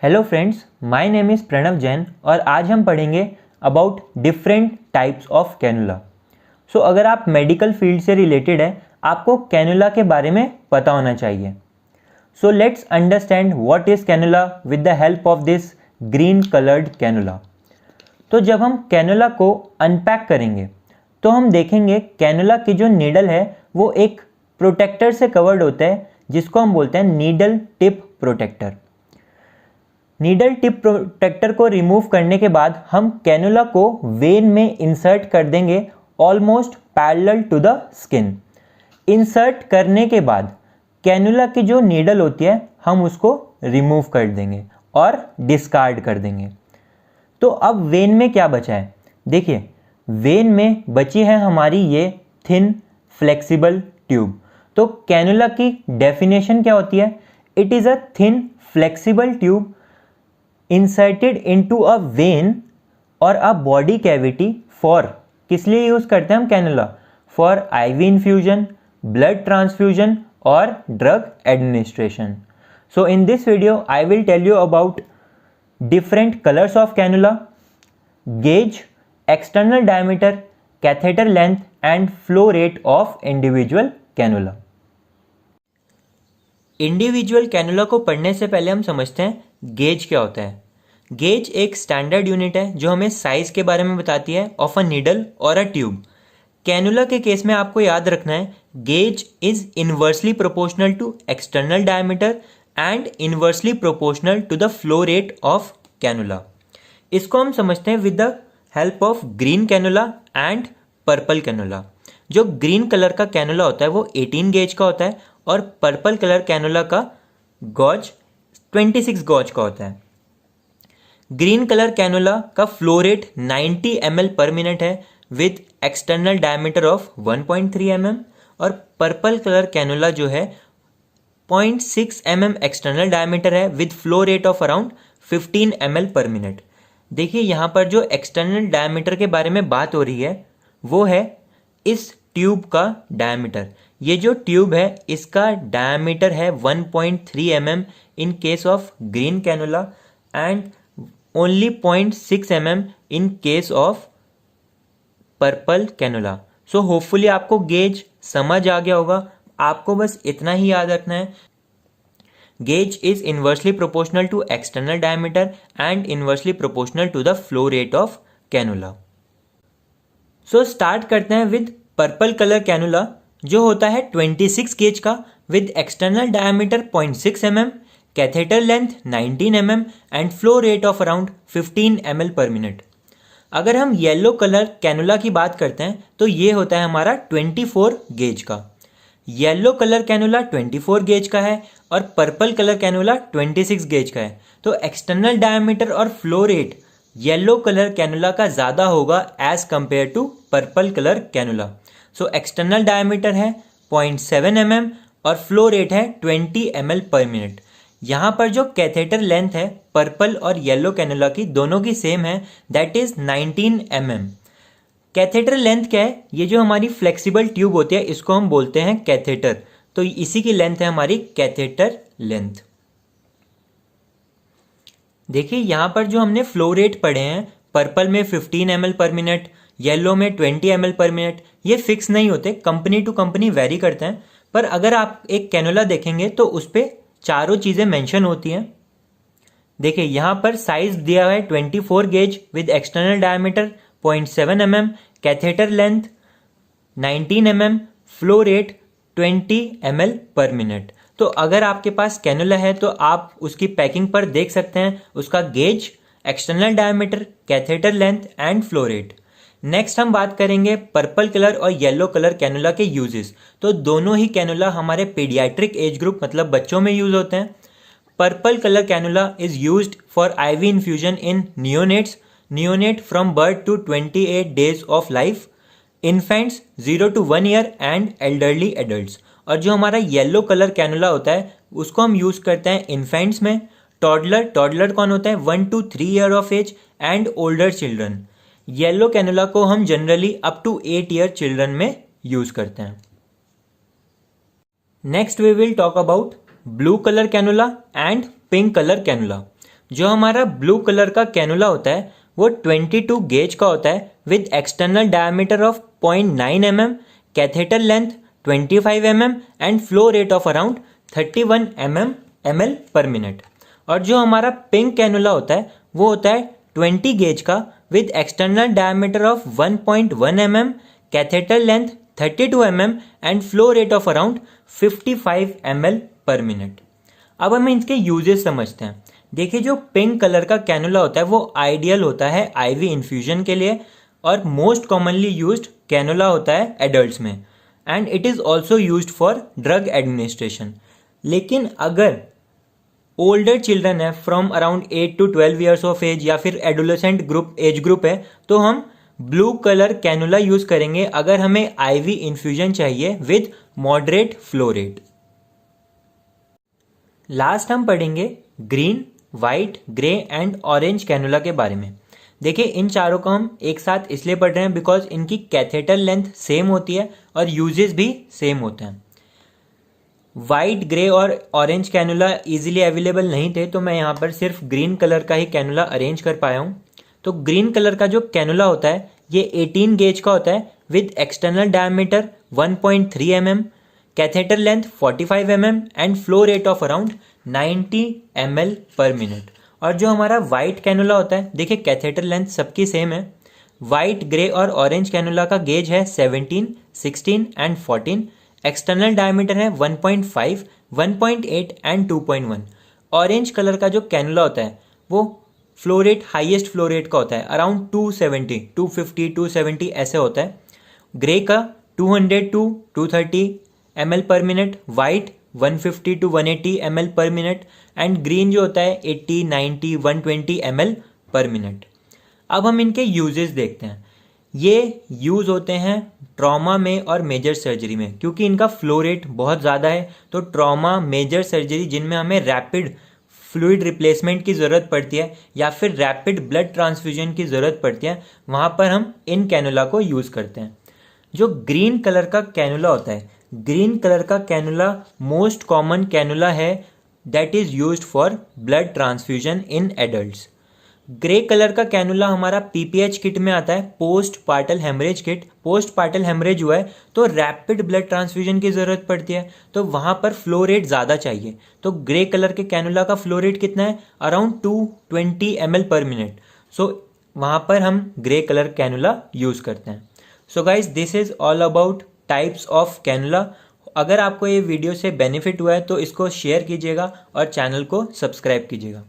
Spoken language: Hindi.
Hello friends, my name is Pranav Jain और आज हम पढ़ेंगे about different types of cannula. So अगर आप मेडिकल फील्ड से रिलेटेड है, आपको कैनुला के बारे में पता होना चाहिए। So let's understand what is cannula with the help of this green coloured cannula. तो जब हम कैनुला को अनपैक करेंगे तो हम देखेंगे कैनुला की जो नीडल है वो एक प्रोटेक्टर से कवर्ड होता है जिसको हम बोलते हैं needle tip protector. Needle tip protector को रिमूव करने के बाद हम कैनुला को वेन में इंसर्ट कर देंगे almost parallel to the skin. Insert करने के बाद कैनुला की जो नीडल होती है हम उसको रिमूव कर देंगे और डिस्कार्ड कर देंगे। तो अब वेन में क्या बचा है? देखिए, वेन में बची है हमारी ये थिन फ्लेक्सिबल ट्यूब। तो कैनुला की डेफिनेशन क्या होती है? It is a thin flexible tube inserted into a when और अ बॉडी कैविटी फॉर, किस लिए यूज़ करते हैं हम cannula? For IV infusion, blood transfusion और drug administration. So in this video I will tell you about different colors of cannula, gauge, external diameter, catheter length and flow rate of individual cannula. Individual cannula को पढ़ने से पहले हम समझते हैं गेज क्या होता है। गेज एक स्टैंडर्ड यूनिट है जो हमें साइज के बारे में बताती है ऑफ अ नीडल और अ ट्यूब। कैनुला के केस में आपको याद रखना है gauge is inversely proportional to external diameter and inversely proportional to the flow rate of cannula. इसको हम समझते हैं with the help of green cannula and purple cannula. जो ग्रीन कलर का कैनुला होता है वो 18 गेज का होता है और पर्पल कलर कैनुला का गॉज 26 गॉज का होता है। ग्रीन कलर कैनुला का flow rate 90 ml per minute है with external diameter of 1.3 mm और पर्पल कलर कैनुला जो है 0.6 mm एक्सटर्नल डायमीटर है with flow rate of around 15 ml per minute. देखिए यहाँ पर जो एक्सटर्नल डायमीटर के बारे में बात हो रही है वो है इस ट्यूब का डायमीटर। ये जो ट्यूब है इसका डायमीटर है 1.3 mm in case of green cannula and only 0.6 mm in case of purple cannula. So hopefully आपको गेज समझ आ गया होगा। आपको बस इतना ही याद रखना है, gauge is inversely proportional to external diameter and inversely proportional to the flow rate of cannula. So start करते हैं विद पर्पल कलर कैनुला जो होता है 26 गेज का with external diameter 0.6 mm, catheter length 19 mm and flow rate of around 15 ml per minute. अगर हम येलो कलर कैनुला की बात करते हैं तो ये होता है हमारा 24 गेज का। येलो कलर कैनुला 24 गेज का है और पर्पल कलर कैनुला 26 गेज का है। तो एक्सटर्नल डायमीटर और flow rate yellow colour cannula का ज़्यादा होगा as compared to purple colour cannula. So external diameter है 0.7 mm और फ्लो रेट है 20 ml पर मिनट। यहाँ पर जो कैथेटर लेंथ है पर्पल और येलो कैनुला की दोनों की सेम है, that is 19 mm। Catheter length क्या है? ये जो हमारी फ्लेक्सिबल ट्यूब होती है इसको हम बोलते हैं कैथेटर। तो इसी की लेंथ है हमारी कैथेटर लेंथ। देखिए यहाँ पर जो हमने फ्लो रेट पढ़े हैं, पर्पल में 15 ml पर मिनट, येलो में 20 ml पर मिनट, ये फिक्स नहीं होते, कंपनी टू कंपनी वेरी करते हैं। पर अगर आप एक कैनुला देखेंगे तो उस पर चारों चीज़ें मेंशन होती हैं। देखिए यहाँ पर साइज दिया है 24 gauge with external diameter 0.7 mm, catheter length 19 mm, flow rate 20 ml per minute. तो अगर आपके पास कैनुला है तो आप उसकी पैकिंग पर देख सकते हैं उसका gauge, external diameter, catheter length and flow rate. Next हम बात करेंगे पर्पल कलर और येलो कलर कैनुला के यूजेस। तो दोनों ही कैनुला हमारे पीडियाट्रिक एज ग्रुप मतलब बच्चों में यूज होते हैं। Purple colour cannula is used for IV infusion in neonate from birth to 28 days of life, infants 0 to 1 year and elderly adults. और जो हमारा येलो कलर कैनुला होता है उसको हम यूज करते हैं इन्फेंट्स में, टॉडलर कौन होता है 1 to 3 year of age and older children. Yellow cannula को हम generally up to 8 year children में यूज करते हैं। Next we will talk about blue colour cannula and pink colour cannula. जो हमारा ब्लू कलर का कैनुला होता है वो 22 गेज का होता है with external diameter of 0.9 mm, catheter length 25 mm and flow rate of around 31 ml per minute. और जो हमारा पिंक कैनुला होता है वो होता है 20 गेज का with external diameter of 1.1 mm, catheter length 32 mm and flow rate of around 55 ml per minute. अब हम इसके यूजेस समझते हैं। देखिए, जो पिंक कलर का कैनुला होता है वो आइडियल होता है आईवी इन्फ्यूजन के लिए और मोस्ट कॉमनली यूज्ड कैनुला होता है एडल्ट्स में and it is also used for drug administration. लेकिन अगर ओल्डर चिल्ड्रन है from around 8 to 12 years of age या फिर एडोलेसेंट ग्रुप एज ग्रुप है तो हम ब्लू कलर कैनुला यूज करेंगे अगर हमें आईवी इन्फ्यूजन चाहिए with moderate flow rate. Last हम पढ़ेंगे green, white, grey and orange cannula के बारे में। देखिए, इन चारों को हम एक साथ इसलिए पढ़ रहे हैं बिकॉज इनकी कैथेटर लेंथ सेम होती है और यूजेस भी सेम होते हैं। वाइट, ग्रे और ऑरेंज कैनुला इजीली अवेलेबल नहीं थे तो मैं यहाँ पर सिर्फ ग्रीन कलर का ही कैनुला अरेंज कर पाया हूँ। तो ग्रीन कलर का जो कैनुला होता है ये 18 गेज का होता है with external diameter 1.3 mm, catheter length 45 mm and flow rate of around 90 ml per minute. और जो हमारा वाइट कैनुला होता है, देखिए कैथेटर लेंथ सबकी सेम है। वाइट, ग्रे और ऑरेंज कैनुला का गेज है 17, 16 एंड 14। एक्सटर्नल डायमीटर है 1.5, 1.8 एंड 2.1। ऑरेंज कलर का जो कैनुला होता है वो flow rate highest flow rate का होता है अराउंड 270, 250, 270 ऐसे होता है। ग्रे का 200 to 230 ml per minute, white 150 to 180 ml per minute and green जो होता है 80, 90, 120 ml पर मिनट। अब हम इनके यूजेस देखते हैं। ये यूज़ होते हैं ट्रॉमा में और मेजर सर्जरी में क्योंकि इनका फ्लो रेट बहुत ज़्यादा है। तो ट्रॉमा, मेजर सर्जरी जिनमें हमें रैपिड फ्लूइड रिप्लेसमेंट की ज़रूरत पड़ती है या फिर रैपिड ब्लड ट्रांसफ्यूजन की ज़रूरत पड़ती है, वहाँ पर हम इन कैनुला को यूज़ करते हैं। जो ग्रीन कलर का कैनुला होता है, ग्रीन कलर का कैनुला मोस्ट कॉमन कैनुला है that is used for blood transfusion in adults. Grey colour का कैनुला हमारा पीपीएच किट में आता है, post partum haemorrhage kit. Post partum haemorrhage हुआ है तो रैपिड ब्लड ट्रांसफ्यूजन की ज़रूरत पड़ती है, तो वहाँ पर फ्लो रेट ज़्यादा चाहिए। तो ग्रे कलर के कैनुला का फ्लो रेट कितना है? Around 220 ml per minute. So वहाँ पर हम ग्रे कलर कैनुला यूज़ करते हैं। So guys, this is all about types of cannula. अगर आपको ये वीडियो से बेनिफिट हुआ है तो इसको शेयर कीजिएगा और चैनल को सब्सक्राइब कीजिएगा।